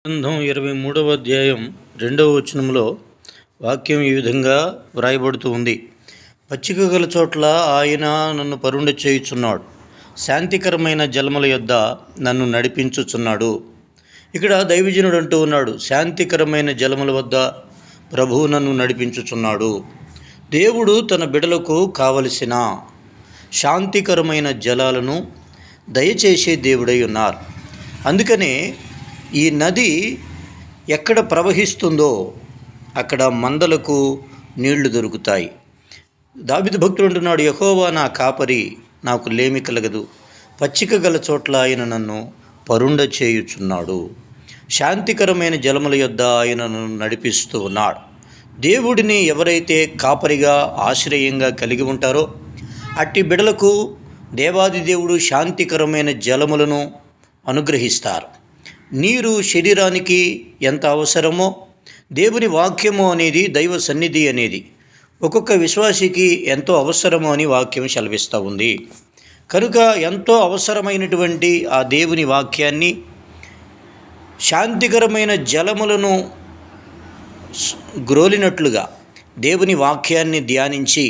గ్రంథం 23వ అధ్యాయం 2వ వచనంలో వాక్యం ఈ విధంగా వ్రాయబడుతూ ఉంది. పచ్చిక గల చోట్ల ఆయన నన్ను పరుండ చేయుచున్నాడు, శాంతికరమైన జలముల యొద్ద నన్ను నడిపించుచున్నాడు. ఇక్కడ దైవజనుడు అంటూ ఉన్నాడు, శాంతికరమైన జలముల వద్ద ప్రభువు నన్ను నడిపించుచున్నాడు. దేవుడు తన బిడలకు కావలసిన శాంతికరమైన జలాలను దయచేసే దేవుడై ఉన్నారు. అందుకనే ఈ నది ఎక్కడ ప్రవహిస్తుందో అక్కడ మందలకు నీళ్లు దొరుకుతాయి. దావీదు భక్తుడు అంటున్నాడు, యెహోవా నా కాపరి, నాకు లేమి కలగదు. పచ్చిక గల చోట్ల ఆయన నన్ను పరుండ చేయుచున్నాడు. శాంతికరమైన జలముల యొద్ద ఆయన నన్ను నడిపిస్తూ ఉన్నాడు. దేవుడిని ఎవరైతే కాపరిగా ఆశ్రయంగా కలిగి ఉంటారో అట్టి బిడలకు దేవాది దేవుడు శాంతికరమైన జలములను అనుగ్రహిస్తారు. నీరు శరీరానికి ఎంత అవసరమో దేవుని వాక్యము అనేది, దైవ సన్నిధి అనేది ఒక్కొక్క విశ్వాసికి ఎంతో అవసరమో అని వాక్యం సెలవిస్తూ ఉంది. కనుక ఎంతో అవసరమైనటువంటి ఆ దేవుని వాక్యాన్ని, శాంతికరమైన జలములను గ్రోలినట్లుగా దేవుని వాక్యాన్ని ధ్యానించి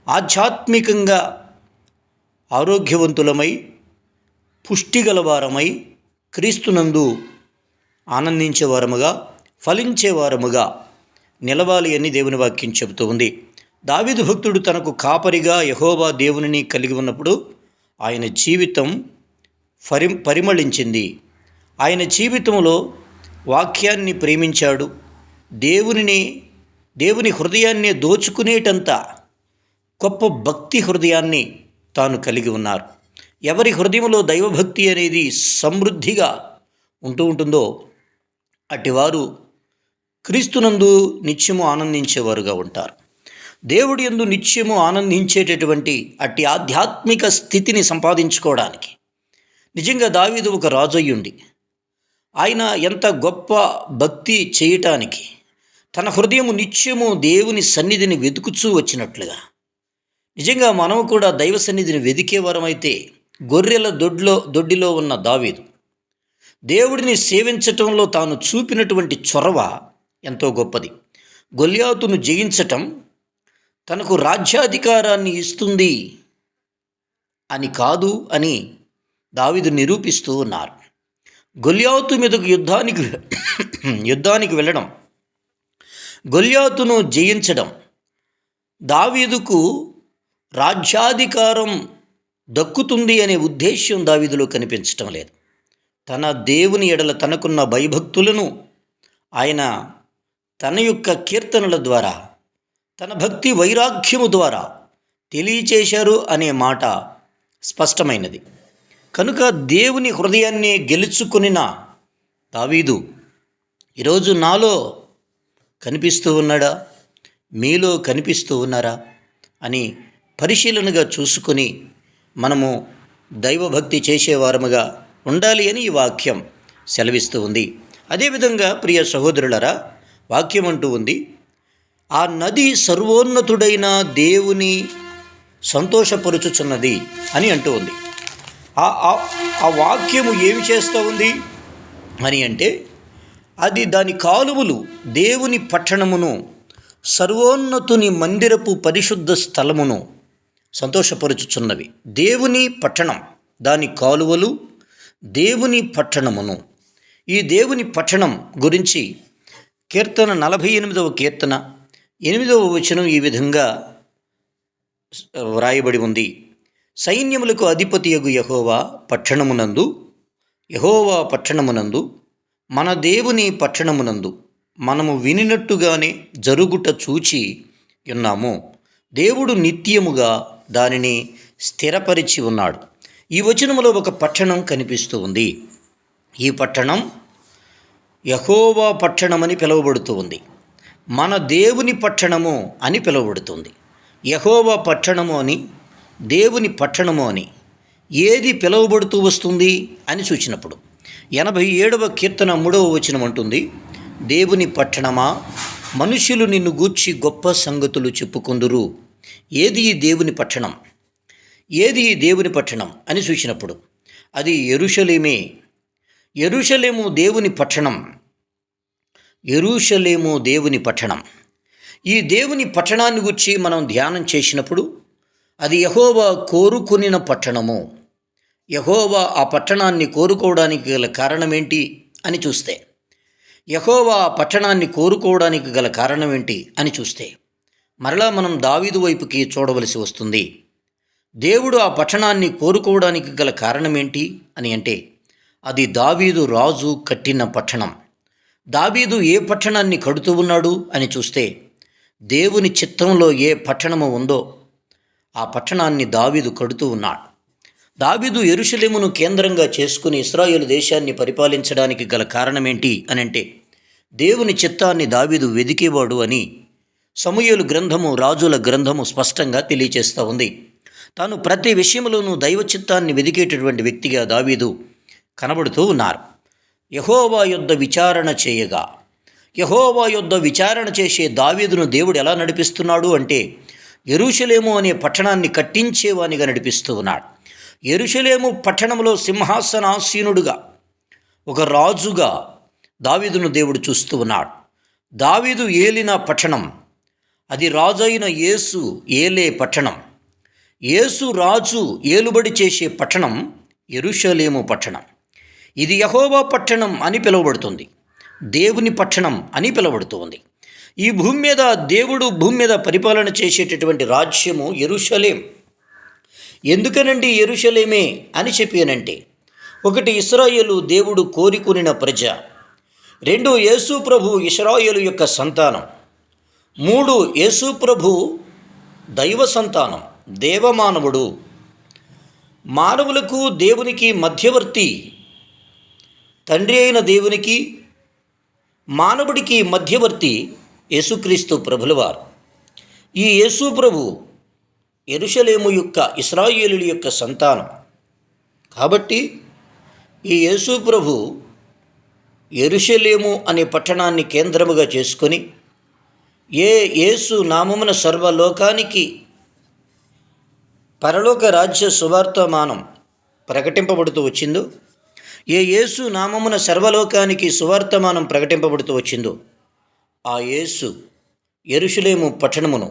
ఆధ్యాత్మికంగా ఆరోగ్యవంతులమై పుష్టిగలవారమై క్రీస్తునందు ఆనందించేవారముగా ఫలించేవారముగా నిలవాలి అని దేవుని వాక్యం చెబుతూ ఉంది. దావీదు భక్తుడు తనకు కాపరిగా యెహోవా దేవునిని కలిగి ఉన్నప్పుడు ఆయన జీవితం పరిమళించింది. ఆయన జీవితంలో వాక్యాన్ని ప్రేమించాడు. దేవుని హృదయాన్ని దోచుకునేటంత గొప్ప భక్తి హృదయాన్ని తాను కలిగి ఉన్నారు. ఎవరి హృదయంలో దైవభక్తి అనేది సమృద్ధిగా ఉంటుందో అటివారు క్రీస్తునందు నిత్యము ఆనందించేవారుగా ఉంటారు. దేవుడి యందు నిత్యము ఆనందించేటటువంటి అట్టి ఆధ్యాత్మిక స్థితిని సంపాదించుకోవడానికి నిజంగా దావీదు ఒక రాజు అయ్యుండి ఆయన ఎంత గొప్ప భక్తి చేయటానికి తన హృదయము నిత్యము దేవుని సన్నిధిని వెతుకుచూ వచ్చినట్లుగా, నిజంగా మనము కూడా దైవ సన్నిధిని వెదికేవారమైతే గొర్రెల దొడ్డిలో ఉన్న దావీదు దేవుడిని సేవించటంలో తాను చూపినటువంటి చొరవ ఎంతో గొప్పది. గొల్యాతును జయించటం తనకు రాజ్యాధికారాన్ని ఇస్తుంది అని కాదు అని దావీదు నిరూపిస్తూ ఉన్నారు. గొల్యాతు మీదకు యుద్ధానికి వెళ్ళడం, గొల్యాతును జయించడం దావీదుకు రాజ్యాధికారం దక్కుతుంది అనే ఉద్దేశ్యం దావీదులో కనిపించటం లేదు. తన దేవుని ఎడల తనకున్న భయభక్తులను ఆయన తన యొక్క కీర్తనల ద్వారా, తన భక్తి వైరాగ్యము ద్వారా తెలియచేశారు అనే మాట స్పష్టమైనది. కనుక దేవుని హృదయాన్ని గెలుచుకునిన దావీదు ఈరోజు నాలో కనిపిస్తూ ఉన్నాడా, మీలో కనిపిస్తూ ఉన్నారా అని పరిశీలనగా చూసుకొని మనము దైవభక్తి చేసేవారముగా ఉండాలి అని ఈ వాక్యం సెలవిస్తూ ఉంది. అదేవిధంగా ప్రియ సహోదరులరా, వాక్యం అంటూ ఉంది, ఆ నది సర్వోన్నతుడైన దేవుని సంతోషపరుచుచున్నది అని అంటూ ఉంది. ఆ వాక్యము ఏమి చేస్తూ ఉంది అని అంటే, అది దాని కాలువలు దేవుని పట్టణమును, సర్వోన్నతుని మందిరపు పరిశుద్ధ స్థలమును సంతోషపరుచుచున్నవి. దేవుని పట్టణం, దాని కాలువలు దేవుని పట్టణమును. ఈ దేవుని పట్టణం గురించి కీర్తన 48వ కీర్తన 8వ వచనం ఈ విధంగా వ్రాయబడి ఉంది. సైన్యములకు అధిపతియగు యెహోవా పట్టణమునందు మన దేవుని పట్టణమునందు మనము వినినట్టుగానే జరుగుట చూచి ఉన్నాము. దేవుడు నిత్యముగా దానిని స్థిరపరిచి ఉన్నాడు. ఈ వచనములో ఒక పట్టణం కనిపిస్తూ ఉంది. ఈ పట్టణం యెహోవా పట్టణమని పిలువబడుతూ ఉంది. మన దేవుని పట్టణము అని పిలువబడుతుంది. యెహోవా పట్టణము అని, దేవుని పట్టణము అని ఏది పిలువబడుతూ వస్తుంది అని సూచినప్పుడు 87వ కీర్తన 3వ వచనం అంటుంది, దేవుని పట్టణమా, మనుషులు నిన్ను గూర్చి గొప్ప సంగతులు చెప్పుకొందురు. ఏది ఈ దేవుని పట్టణం, ఏది ఈ దేవుని పట్టణం అని సూచినప్పుడు అది యెరూషలేమే. యెరూషలేము దేవుని పట్టణం. యెరూషలేము దేవుని పట్టణం. ఈ దేవుని పట్టణాన్ని గురించి మనం ధ్యానం చేసినప్పుడు అది యెహోవా కోరుకొనిన పట్టణము. యెహోవా ఆ పట్టణాన్ని కోరుకోవడానికి గల కారణం ఏంటి అని చూస్తే, యెహోవా ఆ పట్టణాన్ని కోరుకోవడానికి గల కారణం ఏంటి అని చూస్తే మరలా మనం దావీదు వైపుకి చూడవలసి వస్తుంది. దేవుడు ఆ పట్టణాన్ని కోరుకోవడానికి గల కారణం ఏంటి అని అంటే, అది దావీదు రాజు కట్టిన పట్టణం. దావీదు ఏ పట్టణాన్ని కడుతూ ఉన్నాడు అని చూస్తే, దేవుని చిత్తంలో ఏ పట్టణము ఉందో ఆ పట్టణాన్ని దావీదు కడుతూ ఉన్నాడు. దావీదు యెరూషలేమును కేంద్రంగా చేసుకుని ఇశ్రాయేలు దేశాన్ని పరిపాలించడానికి గల కారణం ఏంటి అని అంటే, దేవుని చిత్తాన్ని దావీదు వెదికేవాడు అని సమూయేలు గ్రంథము, రాజుల గ్రంథము స్పష్టంగా తెలియచేస్తూ ఉంది. తాను ప్రతి విషయంలోనూ దైవ చిత్తాన్ని వెదికేటటువంటి వ్యక్తిగా దావీదు కనబడుతూ ఉన్నారు. యెహోవా యొద్ద విచారణ చేయగా, యెహోవా యొద్ద విచారణ చేసే దావీదును దేవుడు ఎలా నడిపిస్తున్నాడు అంటే, యెరూషలేము అనే పట్టణాన్ని కట్టించేవానిగా నడిపిస్తూ ఉన్నాడు. యెరూషలేము పట్టణంలో సింహాసనాసీనుడుగా, ఒక రాజుగా దావీదును దేవుడు చూస్తూ ఉన్నాడు. దావీదు ఏలిన పట్టణం, అది రాజైన యేసు ఏలే పట్టణం. యేసు రాజు ఏలుబడి చేసే పట్టణం యెరూషలేము పట్టణం. ఇది యెహోవా పట్టణం అని పిలువబడుతుంది, దేవుని పట్టణం అని పిలువబడుతుంది. ఈ భూమి మీద దేవుడు భూమి మీద పరిపాలన చేసేటటువంటి రాజ్యము యెరూషలేం. ఎందుకనండి యెరూషలేమే అని చెప్పానంటే, ఒకటి, ఇశ్రాయేలు దేవుడు కోరుకొనిన ప్రజ. రెండు, యేసు ప్రభు ఇశ్రాయేలు యొక్క సంతానం. మూడు, యేసు ప్రభు దైవ సంతానం, దేవమానవుడు. మానవులకు దేవునికి మధ్యవర్తి, తండ్రి అయిన దేవునికి మానవుడికి మధ్యవర్తి యేసుక్రీస్తు ప్రభులవారు. ఈ యేసు ప్రభు యెరూషలేము యొక్క ఇశ్రాయేలుల యొక్క సంతానం. కాబట్టి ఈ యేసు ప్రభు యెరూషలేము అనే పట్టణాన్ని కేంద్రముగా చేసుకొని యేసు నామమున సర్వలోకానికి పరలోక రాజ్య సువార్తమానం ప్రకటింపబడుతూ వచ్చిందో, యేసు నామమున సర్వలోకానికి సువార్తమానం ప్రకటింపబడుతూ వచ్చిందో, ఆ యేసు యెరూషలేము పట్టణమును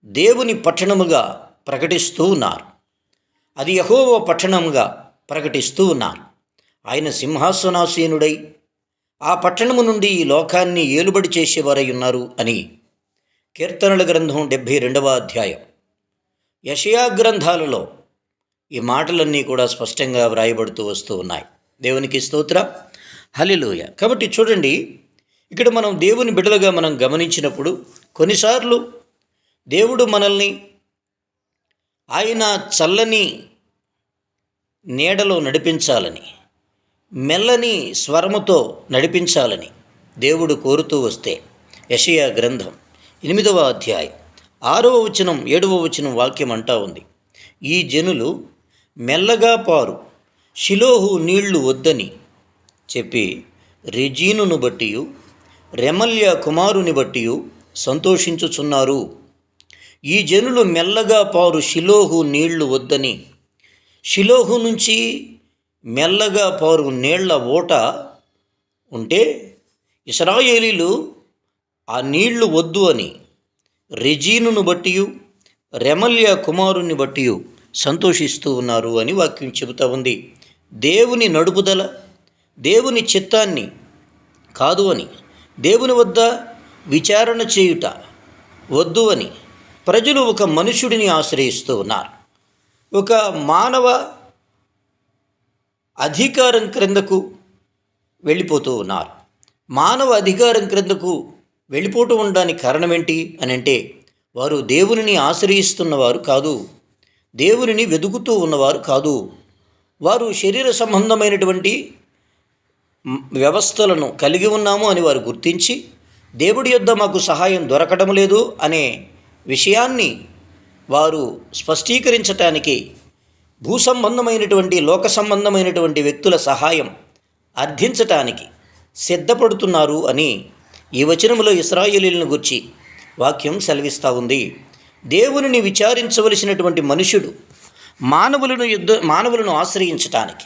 దేవుని పట్టణముగా ప్రకటిస్తూ ఉన్నారు. అది యెహోవా పట్టణముగా ప్రకటిస్తూ ఉన్నారు. ఆయన సింహాసనాసీనుడై ఆ పట్టణము నుండి ఈ లోకాన్ని ఏలుబడి చేసేవారై ఉన్నారు అని కీర్తనల గ్రంథం 72వ అధ్యాయం, యెషయా గ్రంథాలలో ఈ మాటలన్నీ కూడా స్పష్టంగా వ్రాయబడుతూ వస్తూ ఉన్నాయి. దేవునికి స్తోత్రం, హల్లెలూయా. కాబట్టి చూడండి, ఇక్కడ మనం దేవుని బిడ్డలుగా మనం గమనించినప్పుడు కొన్నిసార్లు దేవుడు మనల్ని ఆయన చల్లని నీడలో నడిపించాలని, మెల్లని స్వరముతో నడిపించాలని దేవుడు కోరుతూ వస్తే, యెషయా గ్రంథం 8వ అధ్యాయం 6వ వచనం 7వ వచనం వాక్యం అంటా ఉంది, ఈ జనులు మెల్లగా పారు షిలోహు నీళ్లు వద్దని చెప్పి రెజీనును బట్టి రెమల్య కుమారుని బట్టి సంతోషించుచున్నారు. ఈ జనులు మెల్లగా పారు షిలోహు నీళ్లు వద్దని. షిలోహు నుంచి మెల్లగా పారు నీళ్ల ఓట ఉంటే ఇశ్రాయేలీలు ఆ నీళ్లు వద్దు అని రెజీనును బట్టి రెమల్య కుమారుని బట్టి సంతోషిస్తూ ఉన్నారు అని వాక్యం చెబుతూ ఉంది. దేవుని నడుపుదల, దేవుని చిత్తాన్ని కాదు అని, దేవుని వద్ద విచారణ చేయుట వద్దు అని ప్రజలు ఒక మనుషుడిని ఆశ్రయిస్తూ ఉన్నారు. ఒక మానవ అధికారం క్రిందకు వెళ్ళిపోతూ ఉన్నారు. మానవ అధికారం క్రిందకు వెళ్ళిపోతూ ఉండడానికి కారణం ఏంటి అని అంటే, వారు దేవునిని ఆశ్రయిస్తున్నవారు కాదు, దేవునిని వెతుకుతూ ఉన్నవారు కాదు. వారు శరీర సంబంధమైనటువంటి వ్యవస్థలను కలిగి ఉన్నాము అని వారు గుర్తించి, దేవుడి యొద్ద మాకు సహాయం దొరకడం లేదు అనే విషయాన్ని వారు స్పష్టీకరించటానికి భూ సంబంధమైనటువంటి, లోక సంబంధమైనటువంటి వ్యక్తుల సహాయం అర్థించటానికి సిద్ధపడుతున్నారు అని ఈ వచనములో ఇశ్రాయేలీయులను గురించి వాక్యం సెలవిస్తూ ఉంది. దేవునిని విచారించవలసినటువంటి మనుషుడు మానవులను ఆశ్రయించటానికి,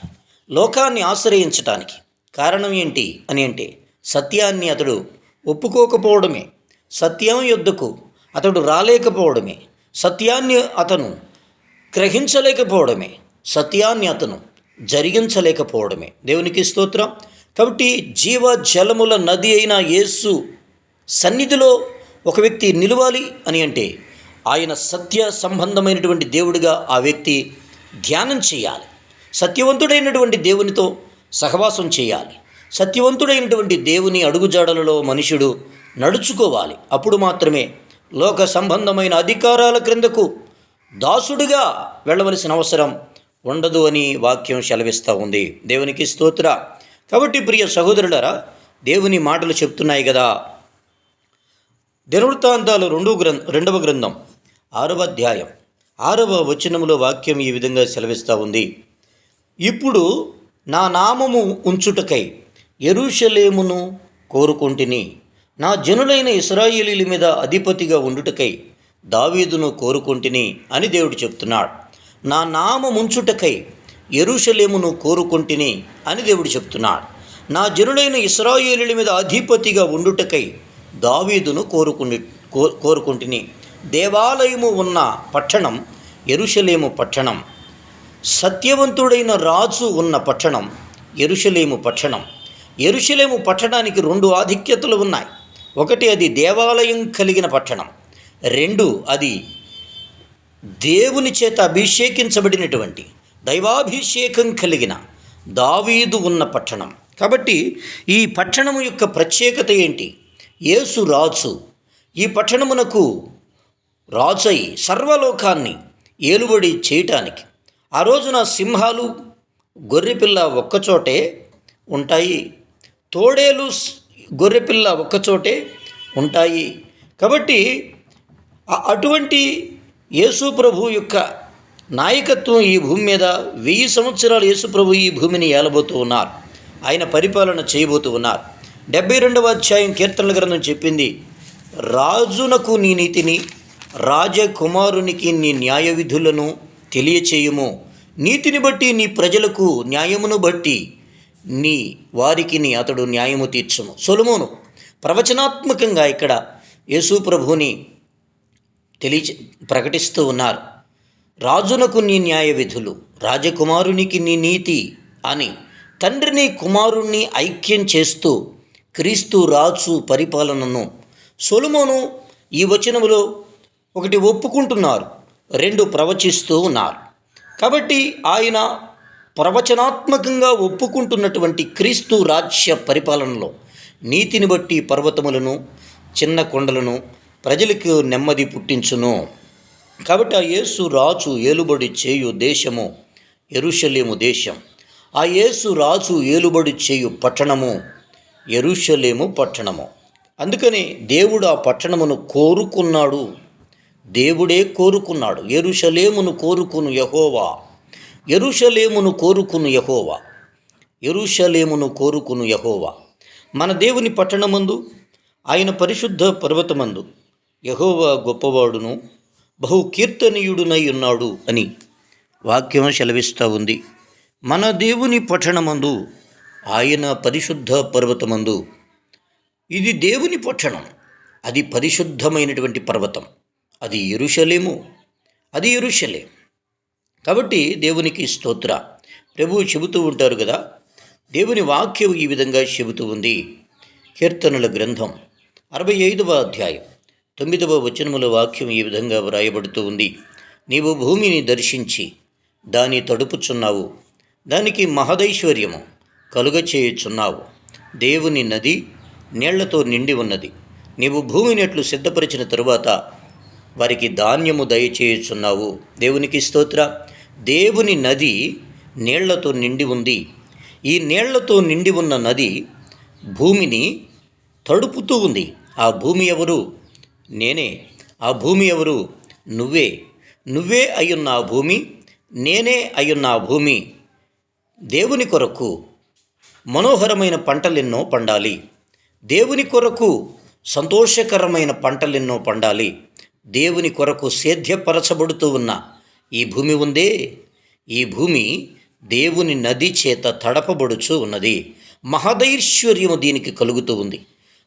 లోకాన్ని ఆశ్రయించటానికి కారణం ఏంటి అని అంటే, సత్యాన్ని అతడు ఒప్పుకోకపోవడమే, సత్యం యొద్దకు అతడు రాలేకపోవడమే, సత్యాన్ని అతను గ్రహించలేకపోవడమే, సత్యాన్ని అతను జరిగించలేకపోవడమే. దేవునికి స్తోత్రం. కాబట్టి జీవ జలముల నది అయిన యేసు సన్నిధిలో ఒక వ్యక్తి నిలవాలి అని అంటే ఆయన సత్య సంబంధమైనటువంటి దేవుడిగా ఆ వ్యక్తి ధ్యానం చేయాలి. సత్యవంతుడైనటువంటి దేవునితో సహవాసం చేయాలి. సత్యవంతుడైనటువంటి దేవుని అడుగుజాడలలో మనుషుడు నడుచుకోవాలి. అప్పుడు మాత్రమే లోక సంబంధమైన అధికారాల క్రిందకు దాసుడిగా వెళ్ళవలసిన అవసరం ఉండదు అని వాక్యం సెలవిస్తూ ఉంది. దేవునికి స్తోత్ర. కాబట్టి ప్రియ సహోదరులారా, దేవుని మాటలు చెప్తున్నాయి కదా. దినవృత్తాంతాలు 2వ గ్రంథం 6వ అధ్యాయం 6వ వచనములో వాక్యం ఈ విధంగా సెలవిస్తూ ఉంది. ఇప్పుడు నా నామము ఉంచుటకై యెరూషలేమును కోరుకొంటిని, నా జనులైన ఇశ్రాయేలీల మీద అధిపతిగా ఉండుటకై దావీదును కోరుకొంటిని అని దేవుడు చెప్తున్నాడు. నా నామముంచుటకై యెరూషలేమును కోరుకొంటిని అని దేవుడు చెప్తున్నాడు. నా జనులైన ఇశ్రాయేలీల మీద అధిపతిగా ఉండుటకై దావీదును కోరుకొంటిని. దేవాలయము ఉన్న పట్టణం యెరూషలేము పట్టణం, సత్యవంతుడైన రాజు ఉన్న పట్టణం యెరూషలేము పట్టణం. యెరూషలేము పట్టణానికి 2 ఆధిక్యతలు ఉన్నాయి. ఒకటి, అది దేవాలయం కలిగిన పట్టణం. 2, అది దేవుని చేత అభిషేకించబడినటువంటి దైవాభిషేకం కలిగిన దావీదు ఉన్న పట్టణం. కాబట్టి ఈ పట్టణము యొక్క ప్రత్యేకత ఏంటి? యేసు రాజు ఈ పట్టణమునకు రాజై సర్వలోకాన్ని ఏలుబడి చేయటానికి. ఆ రోజున సింహాలు, గొర్రెపిల్ల ఒక్కచోటే ఉంటాయి, తోడేలు, గొర్రెపిల్ల ఒక్కచోటే ఉంటాయి. కాబట్టి అటువంటి యేసు ప్రభు యొక్క నాయకత్వం ఈ భూమి మీద 1000 సంవత్సరాలు యేసు ప్రభు ఈ భూమిని ఏలబోతూ ఉన్నారు. ఆయన పరిపాలన చేయబోతూ ఉన్నారు. 72వ అధ్యాయం కీర్తనల గ్రంథం చెప్పింది, రాజునకు నీ నీతిని, రాజకుమారునికి నీ న్యాయ విధులను తెలియచేయుము. నీతిని బట్టి నీ ప్రజలకు, న్యాయమును బట్టి నీ వారికి అతడు న్యాయము తీర్చుము. సొలొమోను ప్రవచనాత్మకంగా ఇక్కడ యేసు ప్రభువుని ప్రకటిస్తూ ఉన్నారు. రాజునకు నీ న్యాయ విధులు, రాజకుమారునికి నీ నీతి అని తండ్రిని కుమారుణ్ణి ఐక్యం చేస్తూ క్రీస్తు రాజు పరిపాలనను సొలొమోను ఈ వచనములో 1 ఒప్పుకుంటున్నారు, 2 ప్రవచిస్తూ ఉన్నారు. కాబట్టి ఆయన ప్రవచనాత్మకంగా ఒప్పుకుంటున్నటువంటి క్రీస్తు రాజ్య పరిపాలనలో నీతిని బట్టి పర్వతములను, చిన్న కొండలను ప్రజలకు నెమ్మది పుట్టించును. కాబట్టి ఆ యేసు రాజు ఏలుబడి చేయు దేశము యెరూషలేము దేశం. ఆ యేసు రాజు ఏలుబడి చేయు పట్టణము యెరూషలేము పట్టణము. అందుకని దేవుడు ఆ పట్టణమును కోరుకున్నాడు. దేవుడే కోరుకున్నాడు. యెరూషలేమును కోరుకును యెహోవా, యెరూషలేమును కోరుకును యెహోవా, యెరూషలేమును కోరుకును యెహోవా. మన దేవుని పట్టణమందు, ఆయన పరిశుద్ధ పర్వతమందు యెహోవా గొప్పవాడును బహు కీర్తనీయుడునై ఉన్నాడు అని వాక్యం సెలవిస్తూ ఉంది. మన దేవుని పట్టణమందు, ఆయన పరిశుద్ధ పర్వతమందు, ఇది దేవుని పట్టణం, అది పరిశుద్ధమైనటువంటి పర్వతం, అది యెరూషలేము, అది యెరూషలేం. కాబట్టి దేవునికి స్తోత్ర. ప్రభువు చెబుతూ ఉంటారు కదా, దేవుని వాక్యం ఈ విధంగా చెబుతూ ఉంది. కీర్తనల గ్రంథం 65వ అధ్యాయం 9వ వచనముల వాక్యం ఈ విధంగా వ్రాయబడుతూ ఉంది. నీవు భూమిని దర్శించి దాన్ని తడుపుచున్నావు, దానికి మహదైశ్వర్యము కలుగచేయుచున్నావు. దేవుని నది నీళ్లతో నిండి ఉన్నది. నీవు భూమిని ఎట్లు సిద్ధపరిచిన తరువాత వారికి ధాన్యము దయచేయుచున్నావు. దేవునికి స్తోత్ర. దేవుని నది నీళ్లతో నిండి ఉంది. ఈ నీళ్లతో నిండి ఉన్న నది భూమిని తడుపుతూ ఉంది. ఆ భూమి ఎవరు? నేనే. ఆ భూమి ఎవరు? నువ్వే. నువ్వే అయ్యున్న ఆ భూమి, నేనే అయ్యున్న ఆ భూమి దేవుని కొరకు మనోహరమైన పంటలెన్నో పండాలి. దేవుని కొరకు సంతోషకరమైన పంటలెన్నో పండాలి. దేవుని కొరకు సేద్యపరచబడుతూ ఉన్న ఈ భూమి ఉందే, ఈ భూమి దేవుని నది చేత తడపబడుచు ఉన్నది. మహదైశ్వర్యము దీనికి కలుగుతూ ఉంది.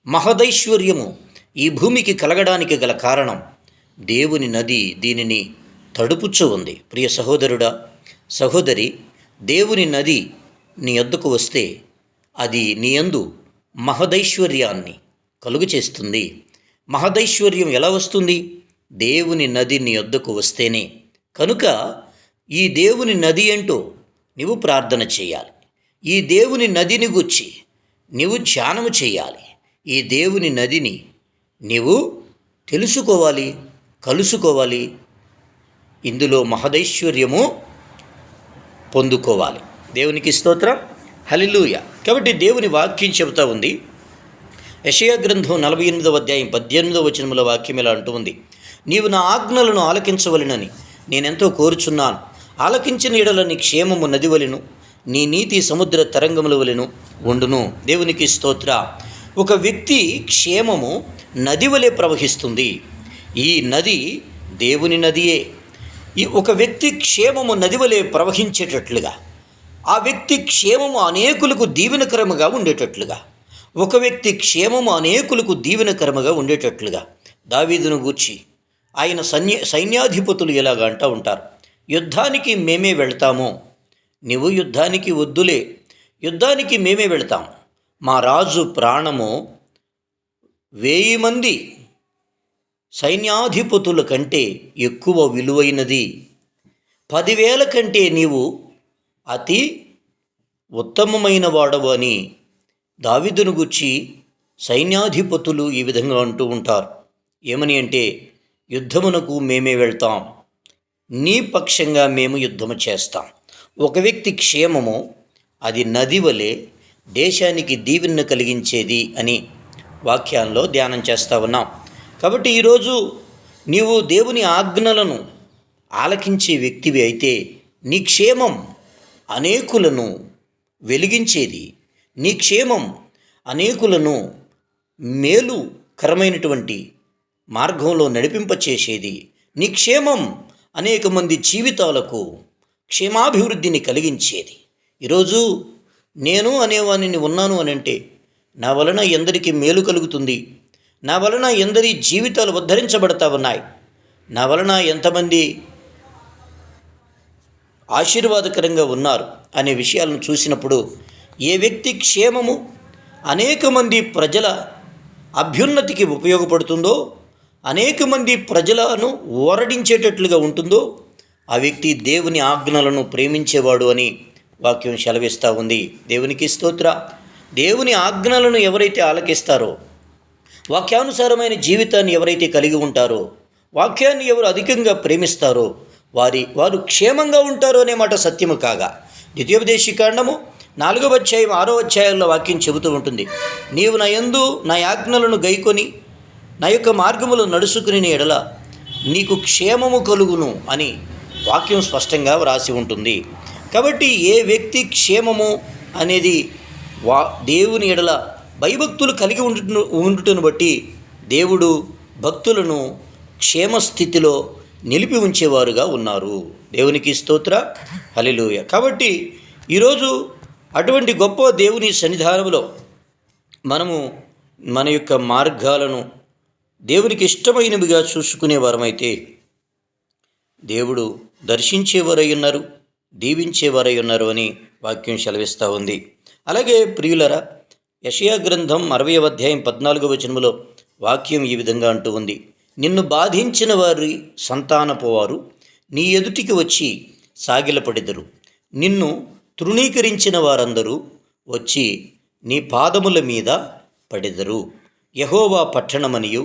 మహదైశ్వర్యము ఈ భూమికి కలగడానికి గల కారణం దేవుని నది దీనిని తడుపుచూ ఉంది. ప్రియ సహోదరుడా, సహోదరి, దేవుని నది నీ యొద్దకు వస్తే అది నీ యందు మహదైశ్వర్యాన్ని కలుగు చేస్తుంది. మహదైశ్వర్యం ఎలా వస్తుంది? దేవుని నది నీ యొద్దకు వస్తేనే. కనుక ఈ దేవుని నది ఏంటో నీవు ప్రార్థన చేయాలి. ఈ దేవుని నదిని గూర్చి నీవు ధ్యానము చేయాలి. ఈ దేవుని నదిని నీవు తెలుసుకోవాలి, కలుసుకోవాలి. ఇందులో మహదైశ్వర్యము పొందుకోవాలి. దేవునికి స్తోత్రం, హల్లెలూయా. కాబట్టి దేవుని వాక్యం చెబుతూ ఉంది. యెషయా గ్రంథం 48వ అధ్యాయం 18వ వచనముల వాక్యం ఇలా అంటూ ఉంది, నీవు నా ఆజ్ఞలను ఆలకించవలెనని నేనెంతో కోరుచున్నాను. ఆలకించిన ఎడల నీ క్షేమము నది వలెను, నీ నీతి సముద్ర తరంగముల వలెను ఉండును. దేవునికి స్తోత్ర. ఒక వ్యక్తి క్షేమము నది వలె ప్రవహిస్తుంది. ఈ నది దేవుని నదియే. ఈ ఒక వ్యక్తి క్షేమము నది వలె ప్రవహించేటట్లుగా, ఆ వ్యక్తి క్షేమము అనేకులకు దీవెనకరముగా ఉండేటట్లుగా, ఒక వ్యక్తి క్షేమము అనేకులకు దీవెనకరముగా ఉండేటట్లుగా దావీదును గూర్చి ఆయన సైన్యాధిపతులు ఇలాగ అంటూ ఉంటారు, యుద్ధానికి మేమే వెళ్తాము, నీవు యుద్ధానికి వద్దులే, యుద్ధానికి మేమే వెళ్తాం. మా రాజు ప్రాణము 1000 మంది సైన్యాధిపతుల కంటే ఎక్కువ విలువైనది. 10,000 కంటే నీవు అతి ఉత్తమమైన వాడవు అని దావీదును గూర్చి సైన్యాధిపతులు ఈ విధంగా అంటూ ఉంటారు. ఏమని అంటే, యుద్ధమునకు మేమే వెళ్తాం, నీ పక్షంగా మేము యుద్ధము చేస్తాం. ఒక వ్యక్తి క్షేమము అది నది వలె దేశానికి దీవెన కలిగించేది అని వాక్యాల్లో ధ్యానం చేస్తూ ఉన్నాం. కాబట్టి ఈరోజు నీవు దేవుని ఆజ్ఞలను ఆలకించే వ్యక్తివి అయితే నీ క్షేమం అనేకులను వెలిగించేది, నీ క్షేమం అనేకులను మేలుకరమైనటువంటి మార్గంలో నడిపింపచేసేది, నీ క్షేమం అనేక మంది జీవితాలకు క్షేమాభివృద్ధిని కలిగించేది. ఈరోజు నేను అనేవాడిని ఉన్నాను అని అంటే నా వలన ఎందరికీ మేలు కలుగుతుంది, నా వలన ఎందరి జీవితాలు ఉద్ధరించబడతా ఉన్నాయి, నా వలన ఎంతమంది ఆశీర్వాదకరంగా ఉన్నారు అనే విషయాలను చూసినప్పుడు ఏ వ్యక్తి క్షేమము అనేక మంది ప్రజల అభ్యున్నతికి ఉపయోగపడుతుందో, అనేక మంది ప్రజలను ఓరడించేటట్లుగా ఉంటుందో ఆ వ్యక్తి దేవుని ఆజ్ఞలను ప్రేమించేవాడు అని వాక్యం సెలవిస్తూ ఉంది. దేవునికి స్తోత్ర. దేవుని ఆజ్ఞలను ఎవరైతే ఆలకిస్తారో, వాక్యానుసారమైన జీవితాన్ని ఎవరైతే కలిగి ఉంటారో, వాక్యాన్ని ఎవరు అధికంగా ప్రేమిస్తారో వారు క్షేమంగా ఉంటారో అనే మాట సత్యము కాగా, ద్వితీయోపదేశకాండము 4వ అధ్యాయం 6వ అధ్యాయంలో వాక్యం చెబుతూ ఉంటుంది, నీవు నా యందు నా ఆజ్ఞలను గైకొని నా యొక్క మార్గములు నడుచుకుని ఎడల నీకు క్షేమము కలుగును అని వాక్యం స్పష్టంగా వ్రాసి ఉంటుంది. కాబట్టి ఏ వ్యక్తి క్షేమము అనేది దేవుని ఎడల భయభక్తులు కలిగి ఉండుటను బట్టి దేవుడు భక్తులను క్షేమస్థితిలో నిలిపి ఉంచేవారుగా ఉన్నారు. దేవునికి స్తోత్ర, హల్లెలూయా. కాబట్టి ఈరోజు అటువంటి గొప్ప దేవుని సన్నిధానంలో మనము మన యొక్క మార్గాలను దేవునికి ఇష్టమైనవిగా చూసుకునేవారమైతే దేవుడు దర్శించేవారై ఉన్నారు, దీవించేవారై ఉన్నారు అని వాక్యం సెలవిస్తూ ఉంది. అలాగే ప్రియులరా, యెషయా గ్రంథం 60వ అధ్యాయం 14వ వచనములో వాక్యం ఈ విధంగా అంటూ ఉంది, నిన్ను బాధించిన వారి సంతానపు వారు నీ ఎదుటికి వచ్చి సాగిలపడెదరు, నిన్ను తృణీకరించిన వారందరూ వచ్చి నీ పాదముల మీద పడెదరు. యెహోవా పట్టణమనియు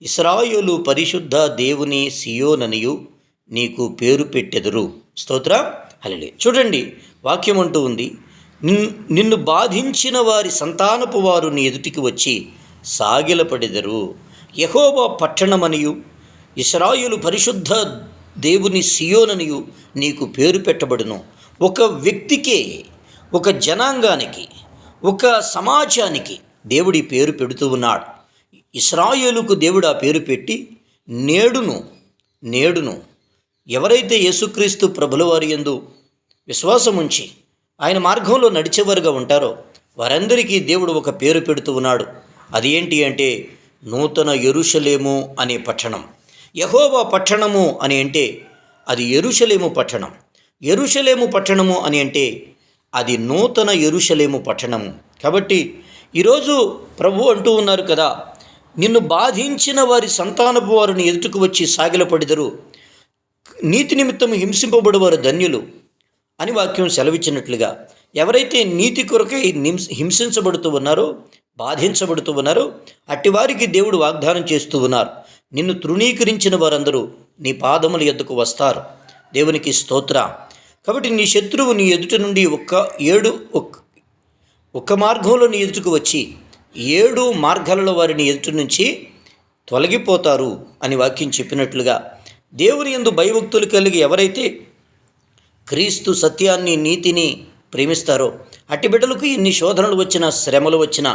ఇశ్రాయేలు పరిశుద్ధ దేవుని సియోననియు నీకు పేరు పెట్టెదరు. స్తోత్ర, హల్లెలూయా. చూడండి, వాక్యం అంటూ ఉంది, నిన్ను బాధించిన వారి సంతానపు వారు నీ ఎదుటికి వచ్చి సాగిలపడెదరు. యెహోవా పట్టణమనియు ఇశ్రాయేలు పరిశుద్ధ దేవుని సియోననియు నీకు పేరు పెట్టబడును. ఒక వ్యక్తికే, ఒక జనాంగానికి, ఒక సమాజానికి దేవుడి పేరు పెడుతూ ఉన్నాడు. ఇశ్రాయేలుకు దేవుడు ఆ పేరు పెట్టి నేడును ఎవరైతే యేసుక్రీస్తు ప్రభుల వారి యందు విశ్వాసం ఉంచి ఆయన మార్గంలో నడిచేవారుగా ఉంటారో వారందరికీ దేవుడు ఒక పేరు పెడుతూ ఉన్నాడు. అది ఏంటి అంటే నూతన యెరూషలేము అనే పట్టణం. యెహోవా పట్టణము అని అంటే అది యెరూషలేము పట్టణం. యెరూషలేము పట్టణము అని అంటే అది నూతన యెరూషలేము పట్టణము. కాబట్టి ఈరోజు ప్రభు అంటూ ఉన్నారు కదా, నిన్ను బాధించిన వారి సంతానపు వారిని ఎదుటకు వచ్చి సాగిలపడిదరు, నీతి నిమిత్తం హింసింపబడువారు ధన్యులు అని వాక్యం సెలవిచ్చినట్లుగా ఎవరైతే నీతి కొరకై హింసించబడుతూ ఉన్నారో, బాధించబడుతూ ఉన్నారో అట్టి వారికి దేవుడు వాగ్దానం చేస్తూ ఉన్నారు, నిన్ను తృణీకరించిన వారందరూ నీ పాదముల యొద్దకు వస్తారు. దేవునికి స్తోత్ర. కాబట్టి నీ శత్రువు నీ ఎదుట నుండి ఒక్క మార్గంలో నీ ఎదుటకు వచ్చి 7 మార్గాలలో వారిని ఎదుటి నుంచి తొలగిపోతారు అని వాక్యం చెప్పినట్లుగా దేవుని యందు భయభక్తులు కలిగి ఎవరైతే క్రీస్తు సత్యాన్ని నీతిని ప్రేమిస్తారో అట్టి బిడ్డలకు ఎన్ని శోధనలు వచ్చినా, శ్రమలు వచ్చినా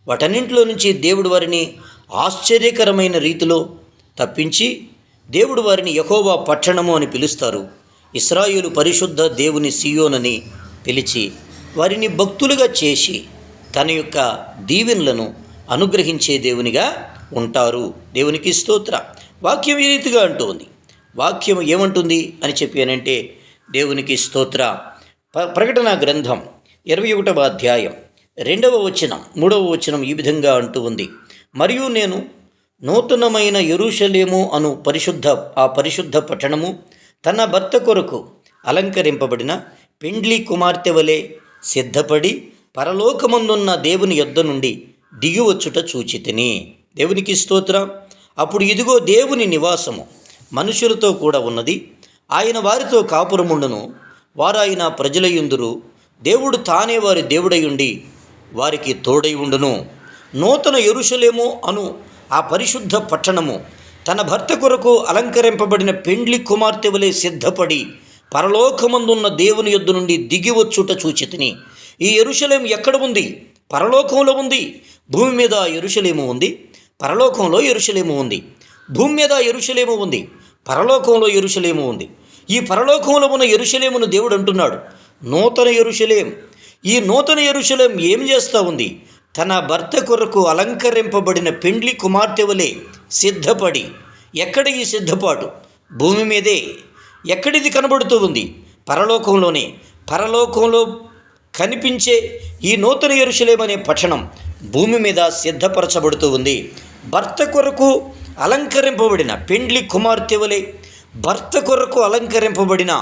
వాటన్నింటిలో నుంచి దేవుడు వారిని ఆశ్చర్యకరమైన రీతిలో తప్పించి దేవుడు వారిని యెహోవా పట్టణము అని పిలుస్తారు. ఇశ్రాయేలు పరిశుద్ధ దేవుని సియోనని పిలిచి వారిని భక్తులుగా చేసి తన యొక్క దీవెనలను అనుగ్రహించే దేవునిగా ఉంటారు. దేవునికి స్తోత్ర. వాక్యం ఈ రీతిగా అంటుంది. వాక్యం ఏమంటుంది అని చెప్పానంటే దేవునికి స్తోత్ర. ప్రకటన గ్రంథం 21వ అధ్యాయం 2వ వచనం 3వ వచనం ఈ విధంగా అంటూ ఉంది, మరియు నేను నూతనమైన యెరూషలేము అను పరిశుద్ధ పట్టణము తన భర్త కొరకు అలంకరింపబడిన పెండ్లి కుమార్తె వలె సిద్ధపడి పరలోకమందున్న దేవుని యొద్ద నుండి దిగివచ్చుట చూచితిని. దేవునికి స్తోత్రం. అప్పుడు ఇదిగో దేవుని నివాసము మనుషులతో కూడా ఉన్నది, ఆయన వారితో కాపురముండును, వారు ఆయన ప్రజలయుందురు, దేవుడు తానే వారి దేవుడై ఉండి వారికి తోడై ఉండును. నూతన యెరూషలేము అను ఆ పరిశుద్ధ పట్టణము తన భర్త కొరకు అలంకరింపబడిన పెండ్లి కుమార్తె వలె సిద్ధపడి పరలోకమందున్న దేవుని యొద్ద నుండి దిగివచ్చుట చూచితిని. ఈ యెరూషలేము ఎక్కడ ఉంది? పరలోకంలో ఉంది. భూమి మీద యెరూషలేము ఉంది, పరలోకంలో యెరూషలేము ఉంది. భూమి మీద యెరూషలేము ఉంది, పరలోకంలో యెరూషలేము ఉంది. ఈ పరలోకంలో ఉన్న యెరూషలేమును దేవుడు అంటున్నాడు నూతన యెరూషలేం. ఈ నూతన యెరూషలేం ఏం చేస్తూ ఉంది? తన భర్త కొరకు అలంకరింపబడిన పెండ్లి కుమార్తె వలె సిద్ధపడి. ఎక్కడ ఈ సిద్ధపాటు? భూమి మీదే. ఎక్కడిది కనబడుతూ ఉంది? పరలోకంలోనే. పరలోకంలో కనిపించే ఈ నూతన యెరూషలేము అనే పట్టణం భూమి మీద సిద్ధపరచబడుతూ ఉంది. భర్త కొరకు అలంకరింపబడిన పెండ్లి కుమార్తె వలె, భర్త కొరకు అలంకరింపబడిన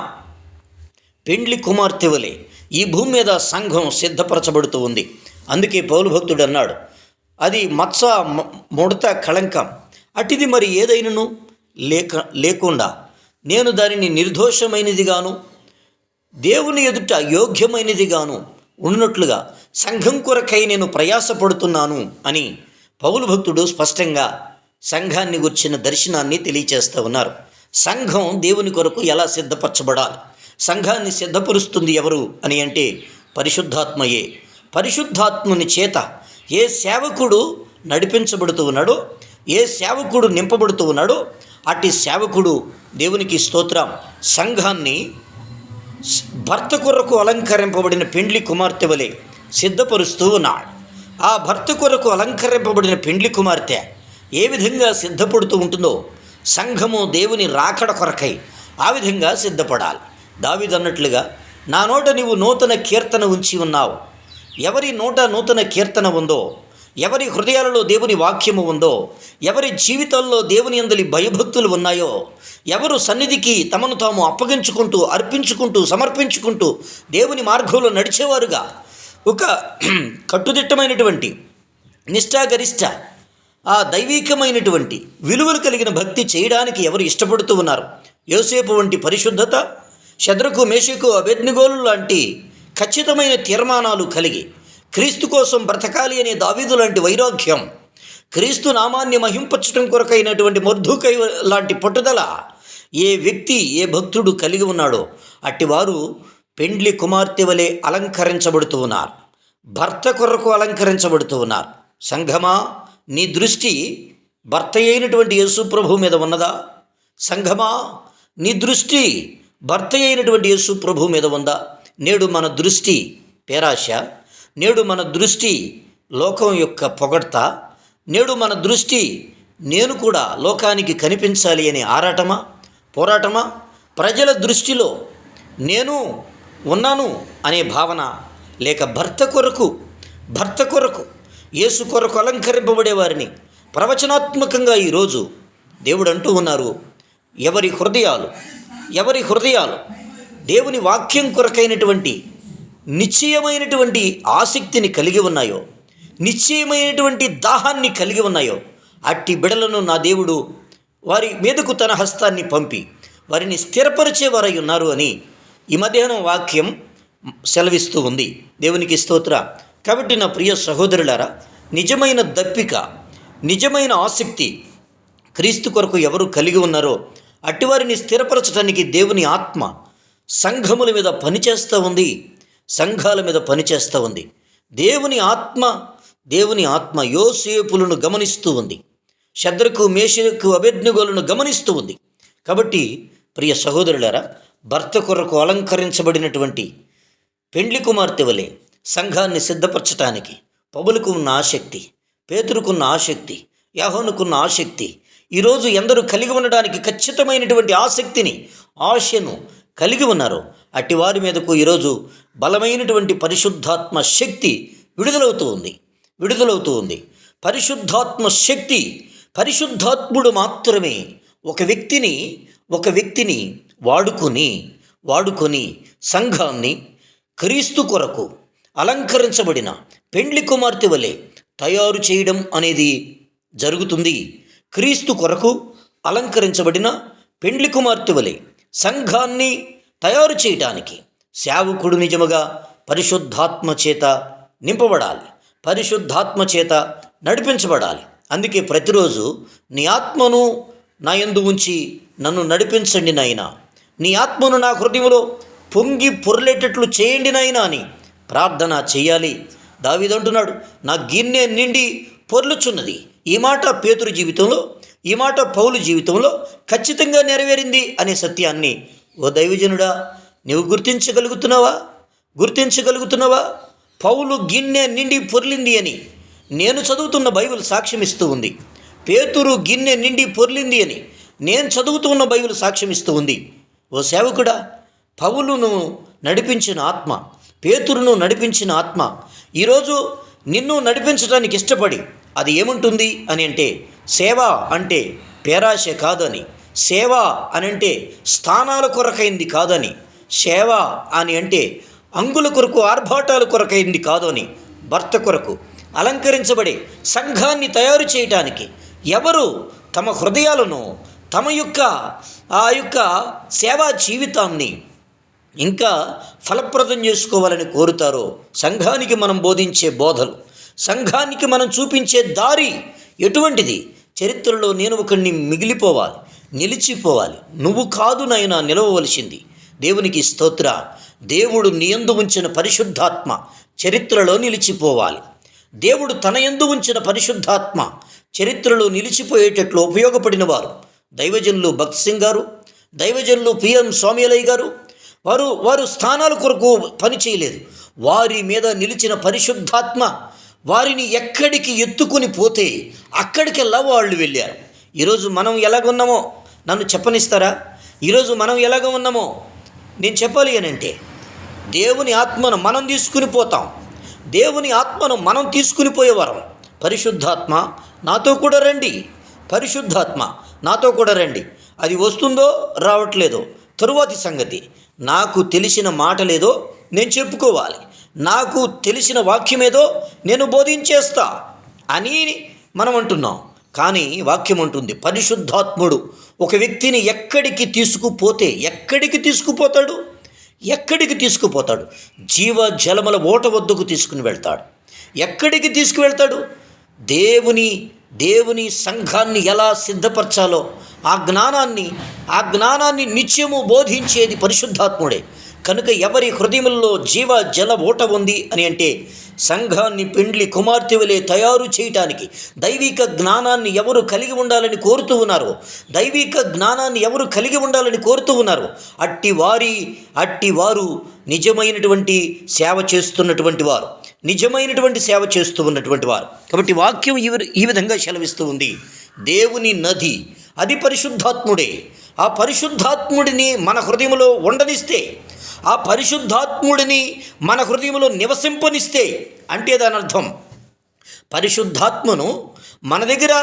పెండ్లి కుమార్తె వలె ఈ భూమి మీద సంఘం సిద్ధపరచబడుతూ ఉంది. అందుకే పౌలు భక్తుడు అన్నాడు, అది మచ్చ, ముడత, కళంకం అటిది మరి ఏదైనను లేకుండా నేను దానిని నిర్దోషమైనదిగాను దేవుని ఎదుట యోగ్యమైనదిగాను ఉన్నట్లుగా సంఘం కొరకై నేను ప్రయాసపడుతున్నాను అని పౌలు భక్తుడు స్పష్టంగా సంఘాన్ని గుర్చిన దర్శనాన్ని తెలియచేస్తూ ఉన్నారు. సంఘం దేవుని కొరకు ఎలా సిద్ధపరచబడాలి? సంఘాన్ని సిద్ధపరుస్తుంది ఎవరు అని అంటే పరిశుద్ధాత్మయే. పరిశుద్ధాత్ముని చేత ఏ సేవకుడు నడిపించబడుతూ ఉన్నాడో, ఏ సేవకుడు నింపబడుతూ ఉన్నాడో అట్టి సేవకుడు దేవునికి స్తోత్రం సంఘాన్ని భర్త కొరకు అలంకరింపబడిన పెండ్లి కుమార్తె వలె సిద్ధపరుస్తూ ఉన్నాడు. ఆ భర్త కొరకు అలంకరింపబడిన పెండ్లి కుమార్తె ఏ విధంగా సిద్ధపడుతూ ఉంటుందో సంఘము దేవుని రాకడ కొరకై ఆ విధంగా సిద్ధపడాలి. దావీదు అన్నట్లుగా నా నోట నీవు నూతన కీర్తన ఉంచి ఉన్నావు. ఎవరి నోట నూతన కీర్తన ఉందో, ఎవరి హృదయాలలో దేవుని వాక్యము ఉందో, ఎవరి జీవితాల్లో దేవుని యందలి భయభక్తులు ఉన్నాయో, ఎవరు సన్నిధికి తమను తాము అప్పగించుకుంటూ, అర్పించుకుంటూ, సమర్పించుకుంటూ దేవుని మార్గంలో నడిచేవారుగా ఒక కట్టుదిట్టమైనటువంటి నిష్ఠాగరిష్ట ఆ దైవీకమైనటువంటి విలువలు కలిగిన భక్తి చేయడానికి ఎవరు ఇష్టపడుతూ ఉన్నారు? యోసేపు వంటి పరిశుద్ధత, షద్రకు, మేషకు, అబేద్నెగోలు లాంటి ఖచ్చితమైన తీర్మానాలు కలిగి క్రీస్తు కోసం బ్రతకాలి అనే దావీదు లాంటి వైరాగ్యం, క్రీస్తు నామాన్ని మహింపరచడం కొరకైనటువంటి మొర్దెకై లాంటి పట్టుదల ఏ వ్యక్తి, ఏ భక్తుడు కలిగి ఉన్నాడో అట్టివారు పెండ్లి కుమార్తె వలె అలంకరించబడుతూ ఉన్నారు. భర్త కొరకు అలంకరించబడుతూ ఉన్నారు. సంఘమా, నీ దృష్టి భర్త అయినటువంటి యేసు ప్రభు మీద ఉన్నదా? సంఘమా, నీ దృష్టి భర్త అయినటువంటి యేసు ప్రభు మీద ఉందా? నేడు మన దృష్టి పేరాశ, నేడు మన దృష్టి లోకం యొక్క పొగడ్త, నేడు మన దృష్టి నేను కూడా లోకానికి కనిపించాలి అనే ఆరాటమా, పోరాటమా? ప్రజల దృష్టిలో నేను ఉన్నాను అనే భావన, లేక భర్త కొరకు యేసు కొరకు అలంకరింపబడే వారిని ప్రవచనాత్మకంగా ఈరోజు దేవుడు అంటూ ఉన్నారు, ఎవరి హృదయాలు దేవుని వాక్యం కొరకైనటువంటి నిశ్చయమైనటువంటి ఆసక్తిని కలిగి ఉన్నాయో, నిశ్చయమైనటువంటి దాహాన్ని కలిగి ఉన్నాయో, అట్టి బిడలను నా దేవుడు వారి మీదకు తన హస్తాన్ని పంపి వారిని స్థిరపరిచేవారై ఉన్నారు అని ఈ మధ్యాహ్నం వాక్యం సెలవిస్తూ ఉంది. దేవునికి స్తోత్ర. కాబట్టి నా ప్రియ సహోదరులారా, నిజమైన దప్పిక, నిజమైన ఆసక్తి క్రీస్తు కొరకు ఎవరు కలిగి ఉన్నారో అట్టివారిని స్థిరపరచడానికి దేవుని ఆత్మ సంఘముల మీద పనిచేస్తూ ఉంది, సంఘాల మీద పనిచేస్తూ ఉంది. దేవుని ఆత్మ యోసేపులను గమనిస్తూ ఉంది, షద్రకు, మేషకు, అబేద్నెగోలను గమనిస్తూ ఉంది. కాబట్టి ప్రియ సహోదరులారా, భర్త కొరకు అలంకరించబడినటువంటి పెండ్లి కుమార్తె వలె సంఘాన్ని సిద్ధపరచటానికి పౌలుకు ఉన్న ఆసక్తి, పేతురుకున్న ఆసక్తి, యోహానుకున్న ఆసక్తి, ఈరోజు ఎందరూ కలిగి ఉండడానికి ఖచ్చితమైనటువంటి ఆసక్తిని, ఆశను కలిగి ఉన్నారో అట్టి వారి మీదకు ఈరోజు బలమైనటువంటి పరిశుద్ధాత్మ శక్తి విడుదలవుతూ ఉంది. పరిశుద్ధాత్మ శక్తి, పరిశుద్ధాత్ముడు మాత్రమే ఒక వ్యక్తిని వాడుకొని సంఘాన్ని క్రీస్తు కొరకు అలంకరించబడిన పెండ్లి కుమార్తె వలె తయారు చేయడం అనేది జరుగుతుంది. క్రీస్తు కొరకు అలంకరించబడిన పెండ్లి కుమార్తె వలె సంఘాన్ని తయారు చేయటానికి సేవకుడు నిజముగా పరిశుద్ధాత్మ చేత నింపబడాలి, పరిశుద్ధాత్మ చేత నడిపించబడాలి. అందుకే ప్రతిరోజు నీ ఆత్మను నా యందు ఉంచి నన్ను నడిపించండి నాయనా, నీ ఆత్మను నా హృదయంలో పొంగి పొర్లేటట్లు చేయండి నాయనా అని ప్రార్థన చేయాలి. దావీదంటున్నాడు, నా గిన్నె నిండి పొర్లుచున్నది. ఈ మాట పేతురు జీవితంలో, ఈ మాట పౌలు జీవితంలో ఖచ్చితంగా నెరవేరింది అనే సత్యాన్ని ఓ దైవజనుడా నీవు గుర్తించగలుగుతున్నావా? పౌలు గిన్నె నిండి పొర్లింది అని నేను చదువుతున్న బైబిల్ సాక్ష్యమిస్తూ ఉంది. పేతురు గిన్నె నిండి పొర్లింది అని నేను చదువుతున్న బైబిల్ సాక్ష్యమిస్తూ ఉంది. ఓ సేవకుడా, పౌలును నడిపించిన ఆత్మ, పేతురును నడిపించిన ఆత్మ ఈరోజు నిన్ను నడిపించడానికి ఇష్టపడి అది ఏముంటుంది అని అంటే, సేవ అంటే పేరాశ కాదని, సేవ అని అంటే స్థానాల కొరకైంది కాదని, సేవ అని అంటే అంగుల కొరకు, ఆర్భాటాల కొరకైంది కాదు అని, భర్త కొరకు అలంకరించబడే సంఘాన్ని తయారు చేయటానికి ఎవరు తమ హృదయాలను, తమ యొక్క సేవా జీవితాన్ని ఇంకా ఫలప్రదం చేసుకోవాలని కోరుతారో, సంఘానికి మనం బోధించే బోధలు, సంఘానికి మనం చూపించే దారి ఎటువంటిది? చరిత్రలో నేను ఒకడిని నిలిచిపోవాలి. నువ్వు కాదు నాయనా నిలవవలసింది. దేవునికి స్తోత్ర. దేవుడు నీ యందు ఉంచిన పరిశుద్ధాత్మ చరిత్రలో నిలిచిపోవాలి. దేవుడు తన యందు ఉంచిన పరిశుద్ధాత్మ చరిత్రలో నిలిచిపోయేటట్లు ఉపయోగపడిన వారు దైవజనులు భక్త్ సింగ్ గారు, దైవజనులు పిఎం స్వామియలయ్య గారు. వారు స్థానాల కొరకు పని చేయలేదు. వారి మీద నిలిచిన పరిశుద్ధాత్మ వారిని ఎక్కడికి ఎత్తుకుని పోతే అక్కడికెల్లా వాళ్ళు వెళ్ళారు. ఈరోజు మనం ఎలాగున్నామో నన్ను చెప్పనిస్తారా? ఈరోజు మనం ఎలాగ ఉన్నామో నేను చెప్పాలి అని అంటే, దేవుని ఆత్మను మనం తీసుకుని పోతాం. దేవుని ఆత్మను మనం తీసుకుని పోయేవారం. పరిశుద్ధాత్మ నాతో కూడా రండి, పరిశుద్ధాత్మ నాతో కూడా రండి. అది వస్తుందో రావట్లేదో తరువాతి సంగతి. నాకు తెలిసిన మాట లేదో నేను చెప్పుకోవాలి, నాకు తెలిసిన వాక్యమేదో నేను బోధించేస్తా అని మనం అంటున్నాం. కానీ వాక్యం అంటుంది, పరిశుద్ధాత్ముడు ఒక వ్యక్తిని ఎక్కడికి తీసుకుపోతాడు? జీవ జలముల ఓట వద్దకు తీసుకుని వెళ్తాడు. ఎక్కడికి తీసుకువెళ్తాడు? దేవుని సంఘాన్ని ఎలా సిద్ధపరచాలో ఆ జ్ఞానాన్ని నిత్యము బోధించేది పరిశుద్ధాత్ముడే. కనుక ఎవరి హృదయంలో జీవ జల ఓట ఉంది అని అంటే, సంఘాన్ని పెండ్లి కుమార్తె వలె తయారు చేయటానికి దైవిక జ్ఞానాన్ని ఎవరు కలిగి ఉండాలని కోరుతూ ఉన్నారో అట్టి వారు నిజమైనటువంటి సేవ చేస్తున్నటువంటి వారు, నిజమైనటువంటి సేవ చేస్తూ ఉన్నటువంటి వారు. కాబట్టి వాక్యం ఈ విధంగా సెలవిస్తూ ఉంది. దేవుని నది అది పరిశుద్ధాత్ముడే. ఆ పరిశుద్ధాత్ముడిని మన హృదయంలో ఉండనిస్తే, ఆ పరిశుద్ధాత్ముడిని మన హృదయంలో నివసింపనిస్తే, అంటే దాని అర్థం పరిశుద్ధాత్మను మన దగ్గర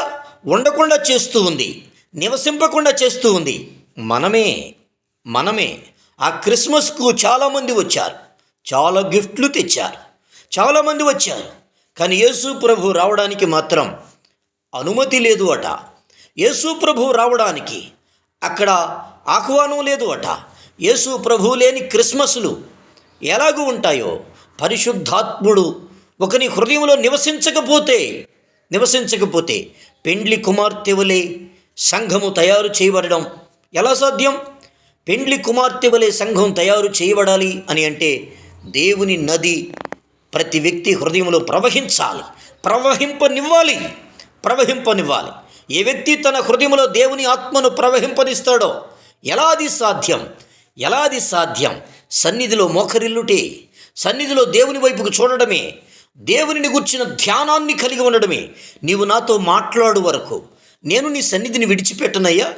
ఉండకుండా చేస్తూ ఉంది, నివసింపకుండా చేస్తూ ఉంది మనమే. ఆ క్రిస్మస్కు చాలామంది వచ్చారు, చాలా గిఫ్ట్లు తెచ్చారు, చాలామంది వచ్చారు. కానీ యేసు ప్రభు రావడానికి మాత్రం అనుమతి లేదు అట. యేసు ప్రభు రావడానికి అక్కడ ఆహ్వానం లేదు అట. యేసు ప్రభు లేని క్రిస్మస్లు ఎలాగూ ఉంటాయో, పరిశుద్ధాత్ముడు ఒకని హృదయంలో నివసించకపోతే పెండ్లి కుమార్తె వలె సంఘము తయారు చేయబడడం ఎలా సాధ్యం? పెండ్లి కుమార్తె వలె సంఘం తయారు చేయబడాలి అని అంటే దేవుని నది ప్రతి వ్యక్తి హృదయంలో ప్రవహింపనివ్వాలి. ఏ వ్యక్తి తన హృదయంలో దేవుని ఆత్మను ప్రవహింపనిస్తాడో ఎలా అది సాధ్యం? సన్నిధిలో మోకరిల్లుటే, సన్నిధిలో దేవుని వైపుకు చూడడమే, దేవునిని గుర్చిన ధ్యానాన్ని కలిగి ఉండడమే. నీవు నాతో మాట్లాడు వరకు నేను నీ సన్నిధిని విడిచిపెట్టనయ్యా,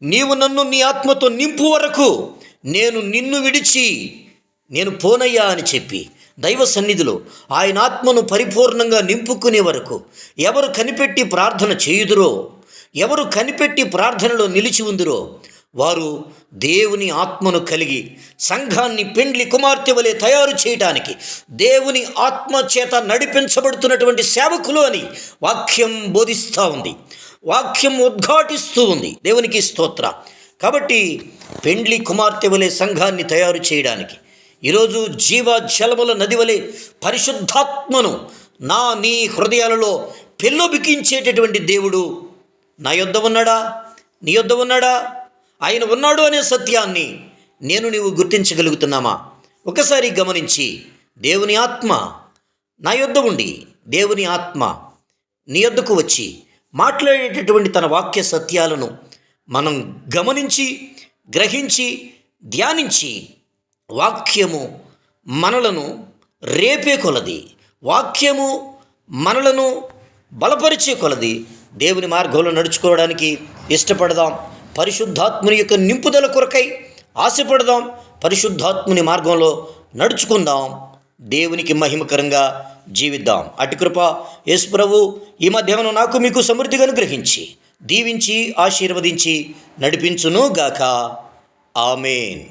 నీవు నన్ను నీ ఆత్మతో నింపు వరకు నేను నిన్ను విడిచి నేను పోనయ్యా అని చెప్పి దైవ సన్నిధిలో ఆయన ఆత్మను పరిపూర్ణంగా నింపుకునే వరకు ఎవరు కనిపెట్టి ప్రార్థన చేయుదురో, ఎవరు కనిపెట్టి ప్రార్థనలో నిలిచి ఉందిరో వారు దేవుని ఆత్మను కలిగి సంఘాన్ని పెండ్లి కుమార్తె వలె తయారు చేయడానికి దేవుని ఆత్మ చేత నడిపించబడుతున్నటువంటి సేవకులు అని వాక్యం బోధిస్తూ ఉంది, వాక్యం ఉద్ఘాటిస్తూ ఉంది. దేవునికి స్తోత్ర. కాబట్టి పెండ్లి కుమార్తె వలె సంఘాన్ని తయారు చేయడానికి ఈరోజు జీవ జలముల నది వలె పరిశుద్ధాత్మను నీ హృదయాలలో పెళ్ళొబికించేటటువంటి దేవుడు నా యొద్ద ఉన్నాడా, నీ యొద్ద ఉన్నాడా? ఆయన ఉన్నాడు అనే సత్యాన్ని నీవు గుర్తించగలుగుతున్నామా? ఒకసారి గమనించి, దేవుని ఆత్మ నా యొద్ద ఉండి దేవుని ఆత్మ నీ యొద్దకు వచ్చి మాట్లాడేటటువంటి తన వాక్య సత్యాలను మనం గమనించి, గ్రహించి, ధ్యానించి, వాక్యము మనలను రేపే కొలది, వాక్యము మనలను బలపరిచే కొలది దేవుని మార్గంలో నడుచుకోవడానికి ఇష్టపడదాం. పరిశుద్ధాత్ముని యొక్క నింపుదల కొరకై ఆశపడదాం. పరిశుద్ధాత్ముని మార్గంలో నడుచుకుందాం. దేవునికి మహిమకరంగా జీవిద్దాం. అటు కృప యేసు ప్రభు ఈ మధ్యాహ్నం నాకు మీకు సమృద్ధిగా అనుగ్రహించి దీవించి ఆశీర్వదించి నడిపించును గాక. ఆమేన్.